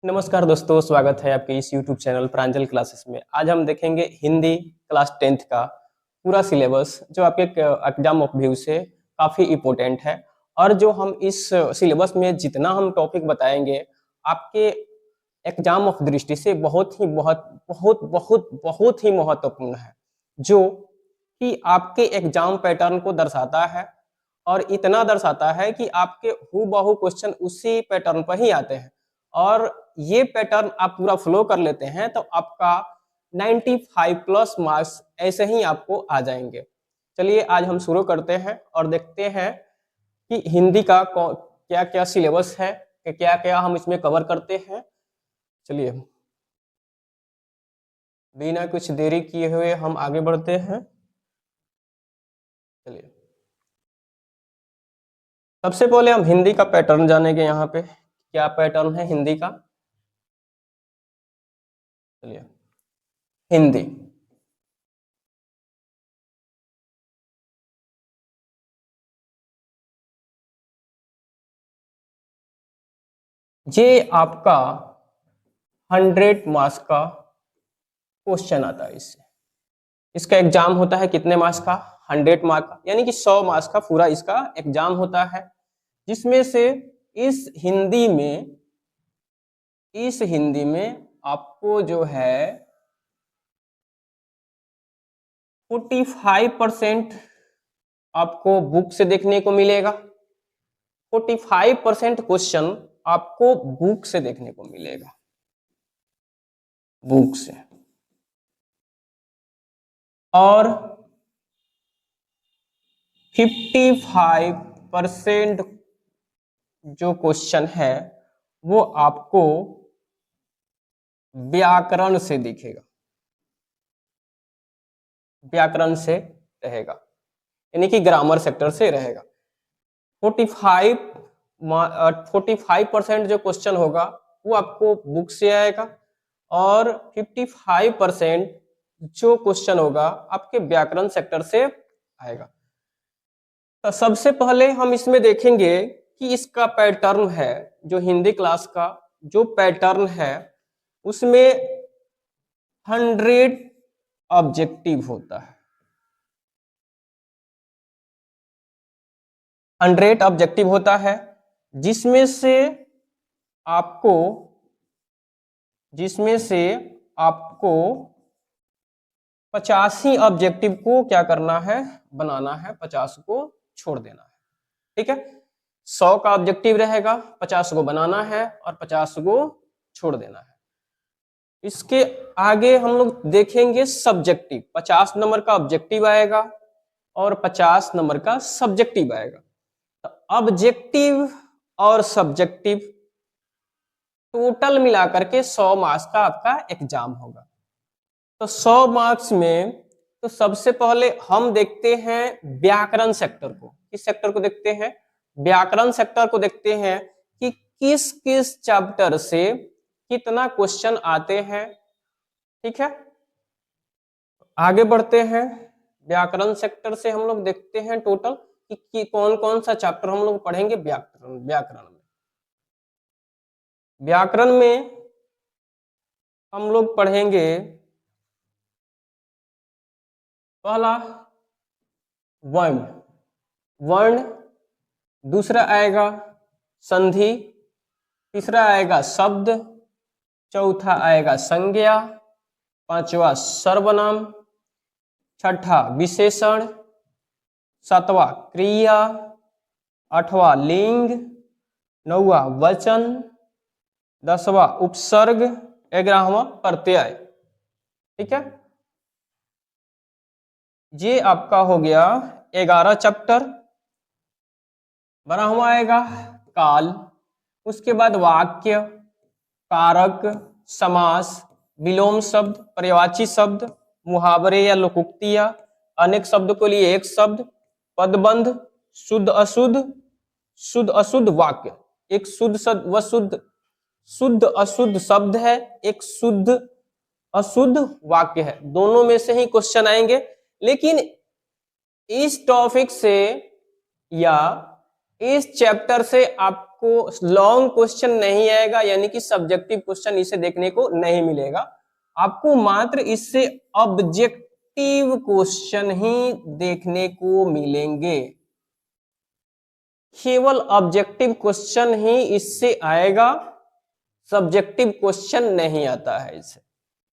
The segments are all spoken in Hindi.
नमस्कार दोस्तों, स्वागत है आपके इस YouTube चैनल प्रांजल क्लासेस में। आज हम देखेंगे हिंदी क्लास 10th का पूरा सिलेबस जो आपके एग्जाम ऑफ व्यू से काफ़ी इम्पोर्टेंट है। और जो हम इस सिलेबस में जितना हम टॉपिक बताएंगे आपके एग्जाम ऑफ दृष्टि से बहुत ही महत्वपूर्ण है, जो कि आपके एग्जाम पैटर्न को दर्शाता है और इतना दर्शाता है कि आपके हूबहू क्वेश्चन उसी पैटर्न पर ही आते हैं। और ये पैटर्न आप पूरा फ्लो कर लेते हैं तो आपका 95 प्लस मार्क्स ऐसे ही आपको आ जाएंगे। चलिए आज हम शुरू करते हैं और देखते हैं कि हिंदी का क्या क्या सिलेबस है, क्या क्या हम इसमें कवर करते हैं। चलिए बिना कुछ देरी किए हुए हम आगे बढ़ते हैं। चलिए सबसे पहले हम हिंदी का पैटर्न जानेंगे। यहाँ पे क्या पैटर्न है हिंदी का। चलिए हिंदी ये आपका 100 मार्क्स का क्वेश्चन आता है। इससे इसका एग्जाम होता है कितने मार्क्स का? 100 मार्क का, यानी कि 100 मार्क्स का पूरा इसका एग्जाम होता है, जिसमें से इस हिंदी में आपको जो है 45% आपको बुक से देखने को मिलेगा। 45% क्वेश्चन आपको बुक से देखने को मिलेगा, बुक से। और 55% जो क्वेश्चन है वो आपको व्याकरण से दिखेगा, व्याकरण से रहेगा, यानी कि ग्रामर सेक्टर से रहेगा। 45% जो क्वेश्चन होगा वो आपको बुक से आएगा और 55% जो क्वेश्चन होगा आपके व्याकरण सेक्टर से आएगा। तो सबसे पहले हम इसमें देखेंगे कि इसका पैटर्न है, जो हिंदी क्लास का जो पैटर्न है उसमें 100 ऑब्जेक्टिव होता है। 100 ऑब्जेक्टिव होता है, जिसमें से आपको 85 ऑब्जेक्टिव को क्या करना है, बनाना है, 50 को छोड़ देना है। ठीक है, 100 का ऑब्जेक्टिव रहेगा, 50 को बनाना है और 50 को छोड़ देना है। इसके आगे हम लोग देखेंगे सब्जेक्टिव। 50 नंबर का ऑब्जेक्टिव आएगा और 50 नंबर का सब्जेक्टिव आएगा। तो ऑब्जेक्टिव और सब्जेक्टिव टोटल मिलाकर के 100 मार्क्स का आपका एग्जाम होगा। तो 100 मार्क्स में तो सबसे पहले हम देखते हैं व्याकरण सेक्टर को। किस सेक्टर को देखते हैं? व्याकरण सेक्टर को देखते हैं कि किस किस चैप्टर से कितना क्वेश्चन आते हैं। ठीक है, आगे बढ़ते हैं। व्याकरण सेक्टर से हम लोग देखते हैं टोटल कि कौन कौन सा चैप्टर हम लोग पढ़ेंगे व्याकरण में हम लोग पढ़ेंगे पहला वर्ण, दूसरा आएगा संधि, तीसरा आएगा शब्द, चौथा आएगा संज्ञा, पांचवा सर्वनाम, छठा विशेषण, सातवां क्रिया, आठवां लिंग, नौवां वचन, 10वां उपसर्ग, 11वां प्रत्यय। ठीक है, ये आपका हो गया 11 चैप्टर। 12वां आएगा काल, उसके बाद वाक्य, कारक, समास, विलोम शब्द, पर्यायवाची शब्द, मुहावरे या लोकोक्तियां, अनेक शब्द के लिए एक शब्द, पदबंध, शुद्ध अशुद्ध, शुद्ध अशुद्ध वाक्य। एक शुद्ध अशुद्ध शब्द है, एक शुद्ध अशुद्ध वाक्य है, दोनों में से ही क्वेश्चन आएंगे। लेकिन इस टॉपिक से या इस चैप्टर से आप आपको लॉन्ग क्वेश्चन नहीं आएगा, यानी कि सब्जेक्टिव क्वेश्चन इसे देखने को नहीं मिलेगा। आपको मात्र इससे ऑब्जेक्टिव क्वेश्चन ही देखने को मिलेंगे, केवल ऑब्जेक्टिव क्वेश्चन ही इससे आएगा, सब्जेक्टिव क्वेश्चन नहीं आता है इससे।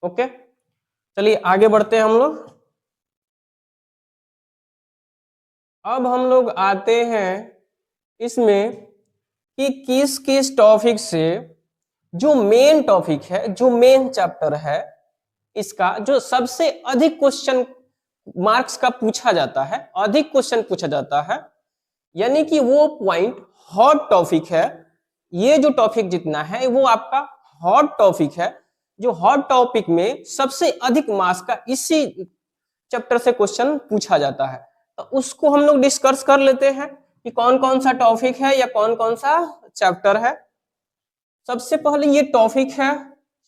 ओके, चलिए आगे बढ़ते हैं हम लोग। अब हम लोग आते हैं इसमें कि किस किस टॉपिक से जो मेन टॉपिक है, जो मेन चैप्टर है, इसका जो सबसे अधिक क्वेश्चन मार्क्स का पूछा जाता है, अधिक क्वेश्चन पूछा जाता है, यानी कि वो पॉइंट हॉट टॉपिक है। ये जो टॉपिक जितना है वो आपका हॉट टॉपिक है, जो हॉट टॉपिक में सबसे अधिक मार्क्स का इसी चैप्टर से क्वेश्चन पूछा जाता है। तो उसको हम लोग डिस्कस कर लेते हैं कि कौन कौन सा टॉपिक है या कौन कौन सा चैप्टर है। सबसे पहले ये टॉपिक है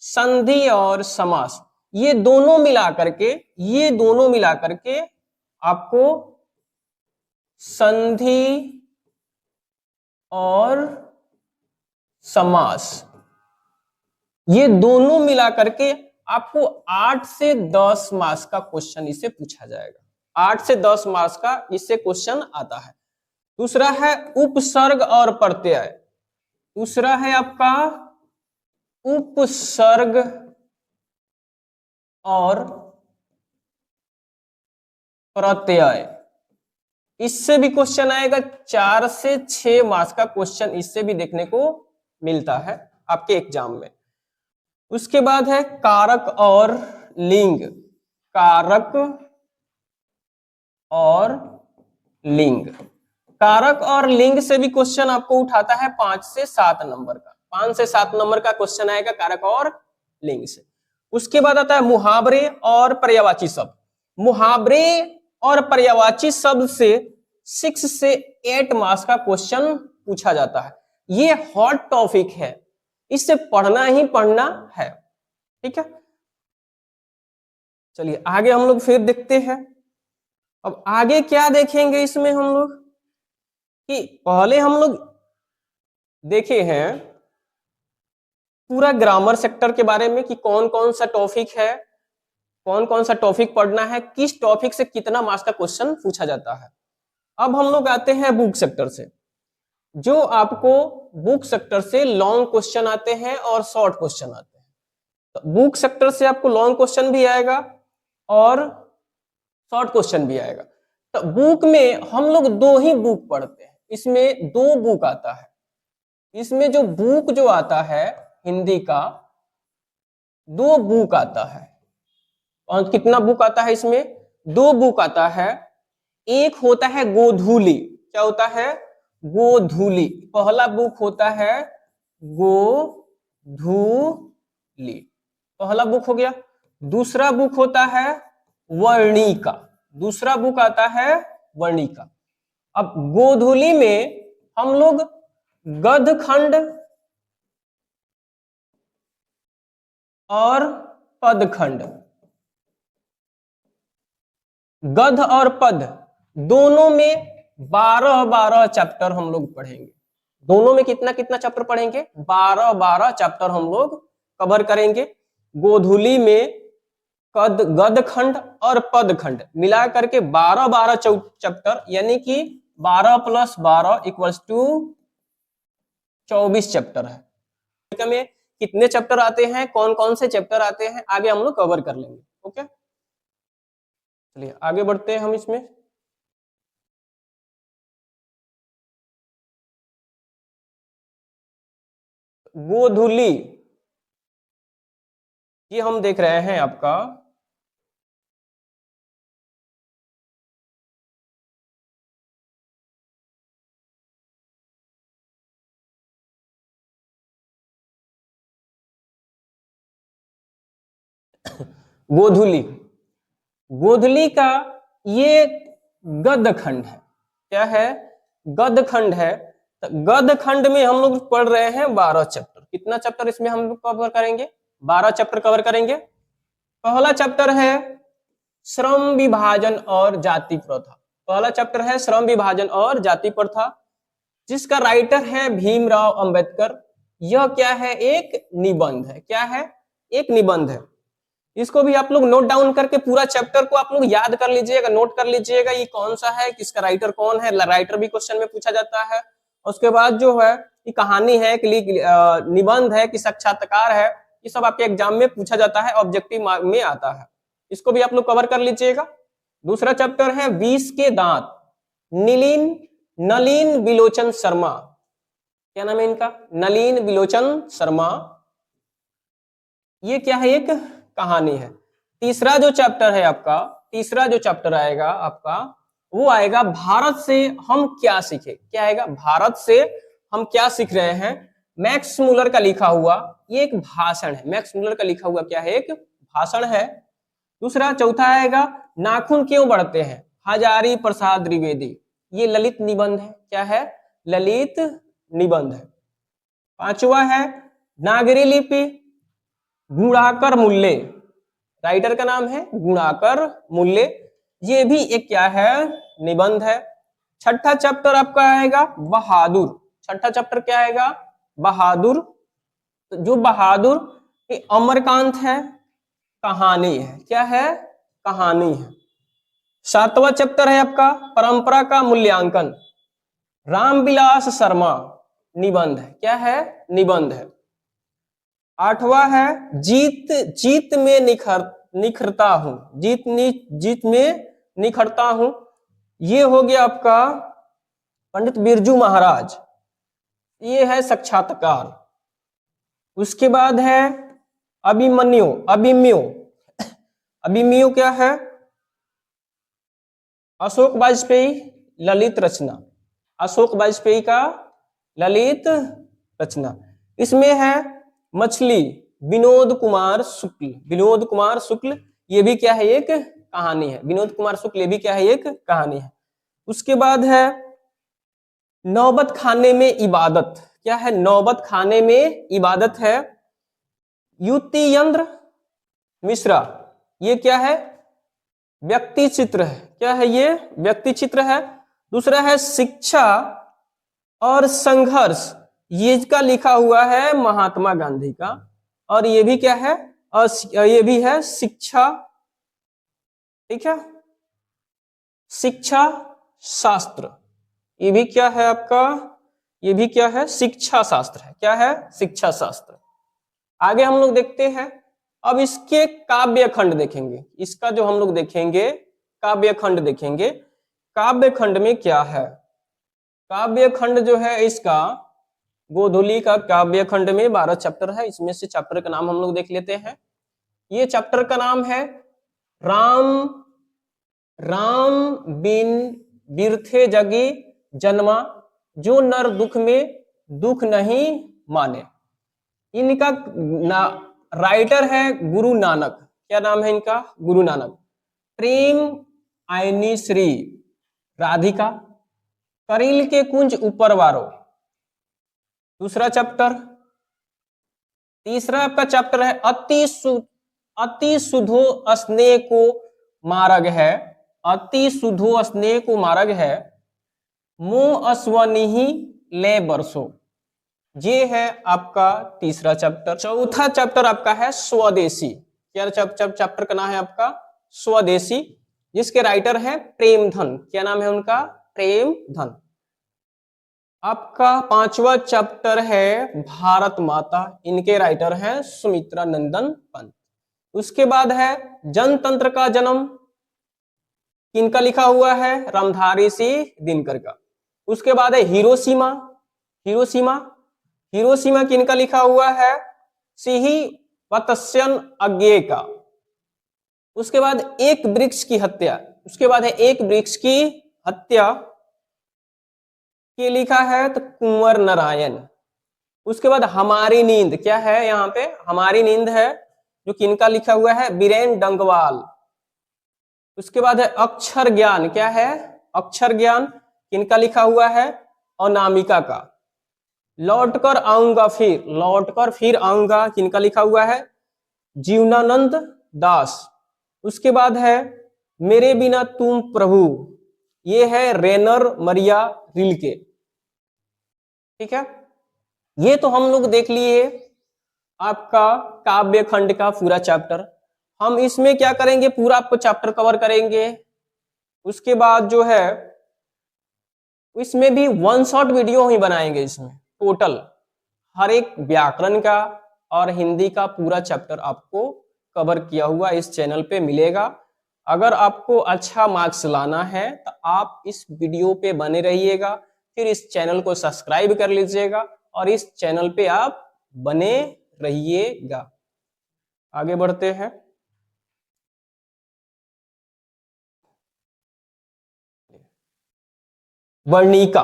संधि और समास। ये दोनों मिला करके आपको संधि और समास, ये दोनों मिला करके आपको 8 से 10 मार्क्स का क्वेश्चन इससे पूछा जाएगा। 8 से 10 मार्क्स का इससे क्वेश्चन आता है। दूसरा है उपसर्ग और प्रत्यय। दूसरा है आपका उपसर्ग और प्रत्यय। इससे भी क्वेश्चन आएगा। 4 से 6 मार्क्स का क्वेश्चन इससे भी देखने को मिलता है आपके एग्जाम में। उसके बाद है कारक और लिंग। कारक और लिंग, कारक और लिंग से भी क्वेश्चन आपको उठाता है 5 से 7 नंबर का। 5 से 7 नंबर का क्वेश्चन आएगा कारक और लिंग से। उसके बाद आता है मुहावरे और पर्यायवाची शब्द। मुहावरे और पर्यायवाची शब्द से 6 से 8 मार्क्स का क्वेश्चन पूछा जाता है। ये हॉट टॉपिक है, इससे पढ़ना ही पढ़ना है। ठीक है, चलिए आगे हम लोग फिर देखते हैं। अब आगे क्या देखेंगे इसमें हम लोग कि पहले हम लोग देखे हैं पूरा ग्रामर सेक्टर के बारे में कि कौन कौन सा टॉपिक है, कौन कौन सा टॉपिक पढ़ना है, किस टॉपिक से कितना मार्क्स का क्वेश्चन पूछा जाता है। अब हम लोग आते हैं बुक सेक्टर से। जो आपको बुक सेक्टर से लॉन्ग क्वेश्चन आते हैं और शॉर्ट क्वेश्चन आते हैं। तो बुक सेक्टर से आपको लॉन्ग क्वेश्चन भी आएगा और शॉर्ट क्वेश्चन भी आएगा। तो बुक में हम लोग 2 ही बुक पढ़ते हैं। इसमें 2 बुक आता है। इसमें जो बुक जो आता है हिंदी का 2 बुक आता है। और कितना बुक आता है इसमें? 2 बुक आता है। एक होता है गोधूली। क्या होता है? गोधूली। पहला बुक होता है गोधूली, पहला बुक हो गया। दूसरा बुक होता है वर्णिका। दूसरा बुक आता है वर्णिका। अब गोधूली में हम लोग गद्यखंड और पदखंड, गद्य और पद दोनों में 12-12 चैप्टर हम लोग पढ़ेंगे। दोनों में कितना कितना चैप्टर पढ़ेंगे? 12-12 चैप्टर हम लोग कवर करेंगे। गोधूली में गद्यखंड और पदखंड मिला करके 12-12 चैप्टर, यानी कि 12 + 12 = 24 चैप्टर है। में कितने चैप्टर आते हैं, कौन कौन से चैप्टर आते हैं, आगे हम लोग कवर कर लेंगे। ओके, चलिए आगे बढ़ते हैं हम इसमें। गोधूली ये हम देख रहे हैं आपका गोधूली। गोधूली का ये गद्यखंड है। क्या है? गद्यखंड है। तो गद्यखंड में हम लोग पढ़ रहे हैं 12 चैप्टर। कितना चैप्टर इसमें हम लोग कवर करेंगे? 12 चैप्टर कवर करेंगे। पहला चैप्टर है श्रम विभाजन और जाति प्रथा। पहला चैप्टर है श्रम विभाजन और जाति प्रथा। जिसका राइटर है भीमराव अंबेडकर। यह क्या है, एक निबंध है। क्या है, एक निबंध है। इसको भी आप लोग नोट डाउन करके पूरा चैप्टर को आप लोग याद कर लीजिएगा, नोट कर लीजिएगा ये कौन सा है, किसका राइटर कौन है। राइटर भी क्वेश्चन में पूछा जाता है। उसके बाद जो है ये कहानी है कि निबंध है कि साक्षात्कार है, ये सब आपके एग्जाम में पूछा जाता है, ऑब्जेक्टिव में आता है। इसको भी आप लोग कवर कर लीजिएगा। दूसरा चैप्टर है विष के दांत, नलिन बिलोचन शर्मा। क्या नाम है इनका, नलिन बिलोचन शर्मा। ये क्या है, एक कहानी है। तीसरा जो चैप्टर है आपका, तीसरा जो चैप्टर आएगा आपका वो आएगा भारत से हम क्या सीखे। क्या आएगा, भारत से हम क्या सीख रहे हैं। मैक्स मुलर का लिखा हुआ ये एक भाषण है। मैक्स मुलर का लिखा हुआ क्या है, एक भाषण है। दूसरा चौथा आएगा नाखून क्यों बढ़ते हैं, हजारी प्रसाद द्विवेदी। ये ललित निबंध है। क्या है, ललित निबंध है। पांचवा है नागरी लिपि, गुणाकर मूल्य। राइटर का नाम है गुणाकर मूल्य। ये भी एक क्या है, निबंध है। छठा चैप्टर आपका आएगा बहादुर। छठा चैप्टर क्या आएगा, बहादुर। तो जो बहादुर ये अमरकांत है, कहानी है। क्या है, कहानी है। सातवां चैप्टर है आपका परंपरा का मूल्यांकन, रामविलास शर्मा। निबंध है। क्या है, निबंध है। आठवां है जीत में निखरता हूं, जीत में निखरता हूं। ये हो गया आपका पंडित बिरजू महाराज। ये है साक्षात्कार। उसके बाद है अभिमन्यु। अभिमन्यु क्या है, अशोक वाजपेयी ललित रचना। अशोक वाजपेयी का ललित रचना। इसमें है मछली, विनोद कुमार शुक्ल। विनोद कुमार शुक्ल ये भी क्या है, एक कहानी है। विनोद कुमार शुक्ल ये भी क्या है, एक कहानी है। उसके बाद है नौबत खाने में इबादत। क्या है, नौबत खाने में इबादत है, युतियंद्र मिश्रा। ये क्या है, व्यक्ति चित्र है। क्या है, ये व्यक्ति चित्र है। दूसरा है शिक्षा और संघर्ष, ये इसका लिखा हुआ है महात्मा गांधी का। और ये भी क्या है, ये भी है शिक्षा। ठीक है, शिक्षा शास्त्र। ये भी क्या है आपका, ये भी क्या है, शिक्षा शास्त्र है। क्या है, शिक्षा शास्त्र। आगे हम लोग देखते हैं। अब इसके काव्य खंड देखेंगे। इसका जो हम लोग देखेंगे काव्य खंड देखेंगे। काव्य खंड में क्या है, काव्य खंड जो है इसका गोधूली का काव्य खंड में 12 चैप्टर है। इसमें से चैप्टर का नाम हम लोग देख लेते हैं। ये चैप्टर का नाम है राम बिन बिरथे जगी जन्मा, जो नर दुख में दुख नहीं माने। इनका राइटर है गुरु नानक। क्या नाम है इनका, गुरु नानक। प्रेम आयनी श्री राधिका, करील के कुंज ऊपर वारो। दूसरा चैप्टर। तीसरा आपका चैप्टर है अति सुधो स्नेह को मार्ग है। अति सुधो स्नेह को मार्ग है, मोह अश्वनिहि ले बरसो। ये है आपका तीसरा चैप्टर। चौथा चैप्टर आपका है स्वदेशी। क्या चैप्टर का नाम है आपका, स्वदेशी, जिसके राइटर है प्रेमधन। क्या नाम है उनका, प्रेमधन। आपका पांचवा चैप्टर है भारत माता। इनके राइटर हैं सुमित्रा नंदन पंत। उसके बाद है जनतंत्र का जन्म। किनका लिखा हुआ है, रामधारी सिंह दिनकर का। उसके बाद है हिरोशिमा। हिरोशिमा किनका लिखा हुआ है, सिही वत्स्यन अज्ञे का। उसके बाद एक वृक्ष की हत्या। उसके बाद है एक वृक्ष की हत्या के लिखा है तो कुंवर नारायण। उसके बाद हमारी नींद। क्या है यहाँ पे, हमारी नींद है, जो किनका लिखा हुआ है, बीरेन डंगवाल। उसके बाद है अक्षर ज्ञान। क्या है, अक्षर ज्ञान, किनका लिखा हुआ है, अनामिका का। लौटकर फिर आऊंगा, किनका लिखा हुआ है, जीवनानंद दास। उसके बाद है मेरे बिना तुम प्रभु, ये है रेनर मरिया रिल्के। ठीक है, ये तो हम लोग देख लिए आपका काव्य खंड का पूरा चैप्टर। हम इसमें क्या करेंगे, पूरा आपको चैप्टर कवर करेंगे। उसके बाद जो है इसमें भी वन शॉट वीडियो ही बनाएंगे। इसमें टोटल हर एक व्याकरण का और हिंदी का पूरा चैप्टर आपको कवर किया हुआ इस चैनल पे मिलेगा। अगर आपको अच्छा मार्क्स लाना है तो आप इस वीडियो पे बने रहिएगा, फिर इस चैनल को सब्सक्राइब कर लीजिएगा और इस चैनल पे आप बने रहिएगा। आगे बढ़ते हैं। वर्णिका,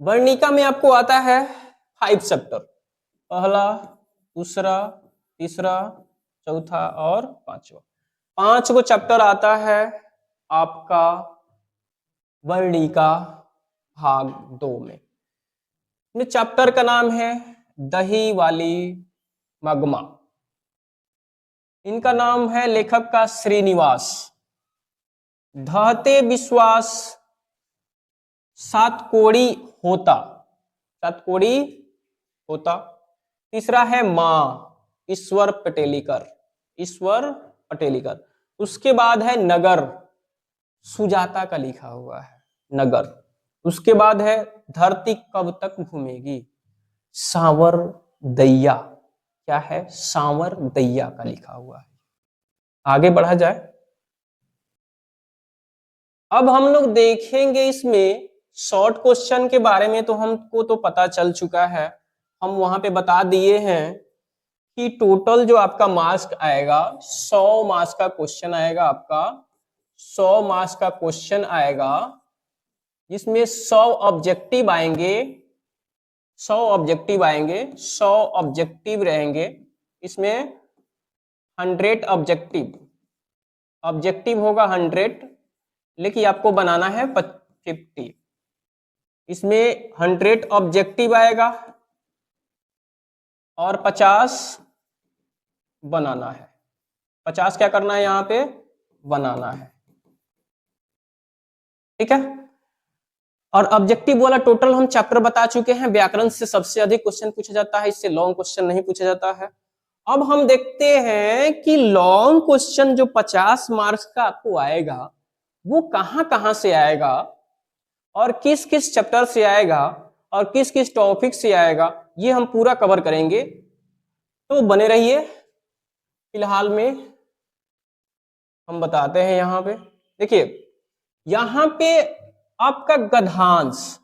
वर्णिका में आपको आता है 5 चैप्टर, पहला, दूसरा, तीसरा, चौथा और पांचवा। 5 को चैप्टर आता है आपका वर्णिका भाग 2 में। चैप्टर का नाम है दही वाली मगमा। इनका नाम है लेखक का श्रीनिवास। धहते विश्वास सातकोड़ी होता, सातकोड़ी होता। तीसरा है मां, ईश्वर पटेलीकर, ईश्वर पटेलीकर। उसके बाद है नगर, सुजाता का लिखा हुआ है नगर। उसके बाद है धरती कब तक घूमेगी, सांवर दैया, क्या है, सांवर दैया का लिखा हुआ है। आगे बढ़ा जाए। अब हम लोग देखेंगे इसमें शॉर्ट क्वेश्चन के बारे में। तो हमको तो पता चल चुका है, हम वहां पे बता दिए हैं कि टोटल जो आपका मार्क्स आएगा 100 मार्क्स का क्वेश्चन आएगा आपका, 100 मार्क्स का क्वेश्चन आएगा, जिसमें 100 ऑब्जेक्टिव आएंगे, 100 ऑब्जेक्टिव आएंगे, 100 ऑब्जेक्टिव रहेंगे। इसमें 100 ऑब्जेक्टिव, ऑब्जेक्टिव होगा 100, लेकिन आपको बनाना है 50। इसमें 100 ऑब्जेक्टिव आएगा और 50 बनाना है। 50 क्या करना है यहां पे, बनाना है। ठीक है, और ऑब्जेक्टिव वाला टोटल हम चैप्टर बता चुके हैं। व्याकरण से सबसे अधिक क्वेश्चन पूछा जाता है, इससे लॉन्ग क्वेश्चन नहीं पूछा जाता है। अब हम देखते हैं कि लॉन्ग क्वेश्चन जो 50 मार्क्स का आपको आएगा वो कहां कहां से आएगा और किस किस चैप्टर से आएगा और किस किस टॉपिक से आएगा, ये हम पूरा कवर करेंगे। तो बने रहिए। फिलहाल में हम बताते हैं। यहां पे देखिए, यहां पे आपका गद्यांश,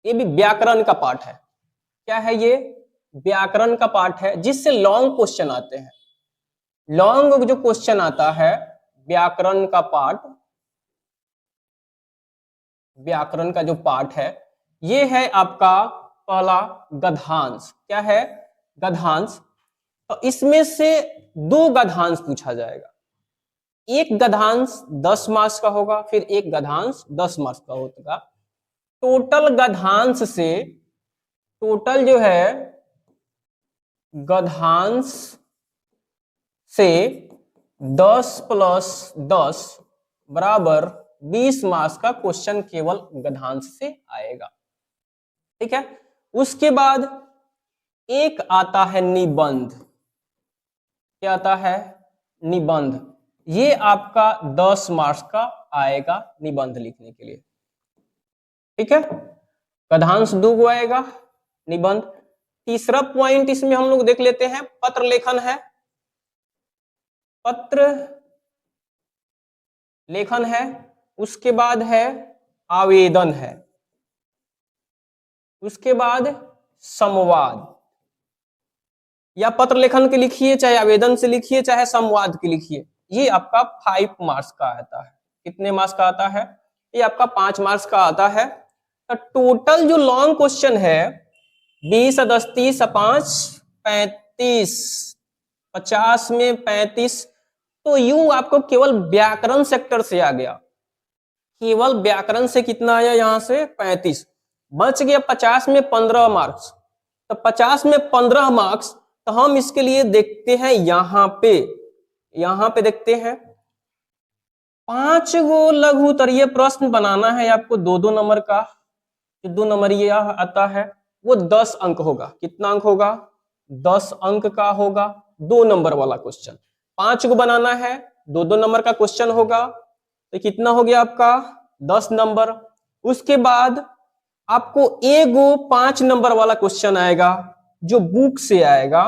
ये भी व्याकरण का पार्ट है। क्या है ये, व्याकरण का पार्ट है, जिससे लॉन्ग क्वेश्चन आते हैं। लॉन्ग जो क्वेश्चन आता है व्याकरण का पार्ट, व्याकरण का जो पार्ट है ये है आपका पहला गद्यांश। क्या है, गद्यांश। तो इसमें से 2 गद्यांश पूछा जाएगा। एक गद्यांश 10 मार्क्स का होगा, फिर एक गद्यांश 10 मार्क्स का होगा। टोटल गद्यांश से, टोटल जो है गद्यांश से 10 + 10 बराबर 20 मार्क्स का क्वेश्चन केवल गद्यांश से आएगा। ठीक है, उसके बाद एक आता है निबंध। क्या आता है, निबंध। ये आपका 10 मार्क्स का आएगा निबंध लिखने के लिए। ठीक है, गद्यांश 2 आएगा, निबंध। तीसरा पॉइंट इसमें हम लोग देख लेते हैं, पत्र लेखन है। पत्र लेखन है, उसके बाद है आवेदन है, उसके बाद संवाद। या पत्र लेखन के लिखिए, चाहे आवेदन से लिखिए, चाहे संवाद के लिखिए। ये आपका 5 मार्क्स का आता है। कितने मार्क्स का आता है, ये आपका 5 मार्क्स का आता है। तो टोटल जो लॉन्ग क्वेश्चन है 20 + 10 = 30 + 5 = 35, 50 में 35। तो यूं आपको केवल व्याकरण सेक्टर से आ गया, केवल व्याकरण से कितना आया, यहां से 35 बच गया। 50 में 15 मार्क्स, तो 50 में 15 मार्क्स। तो हम इसके लिए देखते हैं यहां पे, यहां पे देखते हैं 5 गो लघु उत्तरीय प्रश्न बनाना है आपको, 2-2 नंबर का। जो 2 नंबर ये आता है वो 10 अंक होगा। कितना अंक होगा? 10 अंक का होगा 2 नंबर वाला क्वेश्चन। 5 को बनाना है, 2-2 नंबर का क्वेश्चन होगा, तो कितना हो गया आपका? 10 नंबर। उसके बाद आपको एगो 5 नंबर वाला क्वेश्चन आएगा जो बुक से आएगा।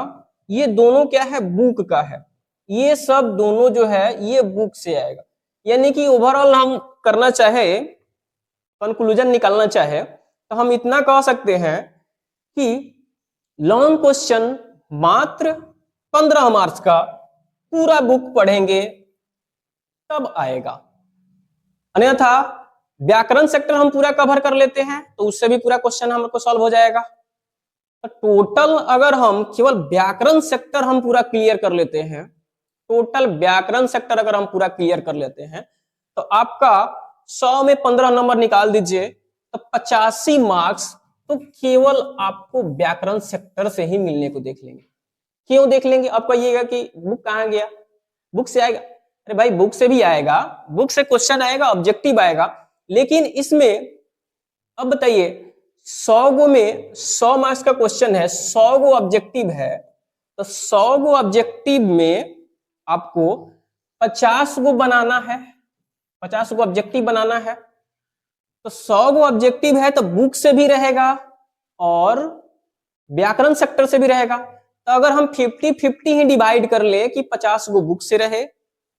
ये दोनों क्या है? बुक का है। ये सब दोनों जो है ये बुक से आएगा। यानी कि ओवरऑल हम करना चाहे, कंक्लूजन निकालना चाहे, तो हम इतना कह सकते हैं कि लॉन्ग क्वेश्चन मात्र 15 मार्क्स का, पूरा बुक पढ़ेंगे तब आएगा। अन्यथा व्याकरण सेक्टर हम पूरा कवर कर लेते हैं तो उससे भी पूरा क्वेश्चन हमको सॉल्व हो जाएगा। तो टोटल अगर हम केवल व्याकरण सेक्टर हम पूरा क्लियर कर लेते हैं, टोटल व्याकरण सेक्टर अगर हम पूरा क्लियर कर लेते हैं, तो आपका 100 में 15 नंबर निकाल दीजिए, तो 85 मार्क्स तो केवल आपको व्याकरण सेक्टर से ही मिलने को देख लेंगे। क्यों देख लेंगे? आप कहिएगा कि बुक कहाँ गया, बुक से आएगा। अरे भाई बुक से भी आएगा, बुक से क्वेश्चन आएगा, ऑब्जेक्टिव आएगा, लेकिन इसमें अब बताइए 100 गो में 100 मार्क्स का क्वेश्चन है, 100 गो ऑब्जेक्टिव है, तो 100 गो ऑब्जेक्टिव में आपको 50 गो बनाना है, 50 गो ऑब्जेक्टिव बनाना है। तो 100 गो ऑब्जेक्टिव है तो बुक से भी रहेगा और व्याकरण सेक्टर से भी रहेगा। तो अगर हम 50-50 ही डिवाइड कर ले कि 50 गो बुक से रहे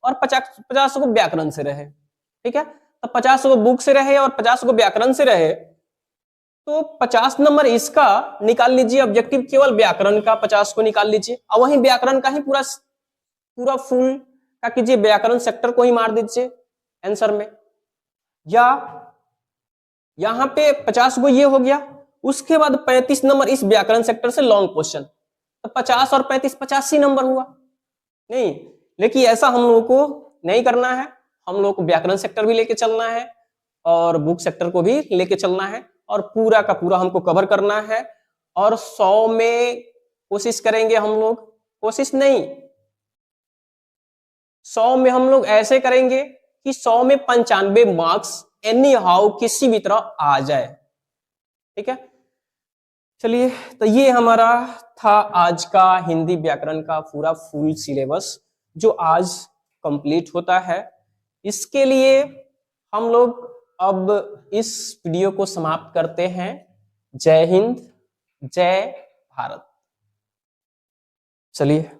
और 50 गो व्याकरण से रहे, ठीक है? तो 50 गो बुक से रहे और 50 गो व्याकरण से रहे, तो 50 नंबर इसका निकाल लीजिए ऑब्जेक्टिव, केवल व्याकरण का 50 को निकाल लीजिए और वहीं व्याकरण का ही पूरा फुल का कीजिए, व्याकरण सेक्टर को ही मार दीजिए आंसर में। या यहां पे 50 गो ये हो गया, उसके बाद 35 नंबर इस व्याकरण सेक्टर से लॉन्ग क्वेश्चन, तो 50 और 35 85 नंबर हुआ। नहीं, लेकिन ऐसा हम लोगों को नहीं करना है, हम लोग को व्याकरण सेक्टर भी लेके चलना है और बुक सेक्टर को भी लेके चलना है और पूरा का पूरा हमको कवर करना है। और 100 में कोशिश करेंगे हम लोग, कोशिश नहीं, 100 में हम लोग ऐसे करेंगे कि 100 में 95 मार्क्स एनी हाउ किसी भी तरह आ जाए, ठीक है? चलिए, तो ये हमारा था आज का हिंदी व्याकरण का पूरा फुल सिलेबस जो आज कंप्लीट होता है। इसके लिए हम लोग अब इस वीडियो को समाप्त करते हैं। जय हिंद, जय भारत। चलिए।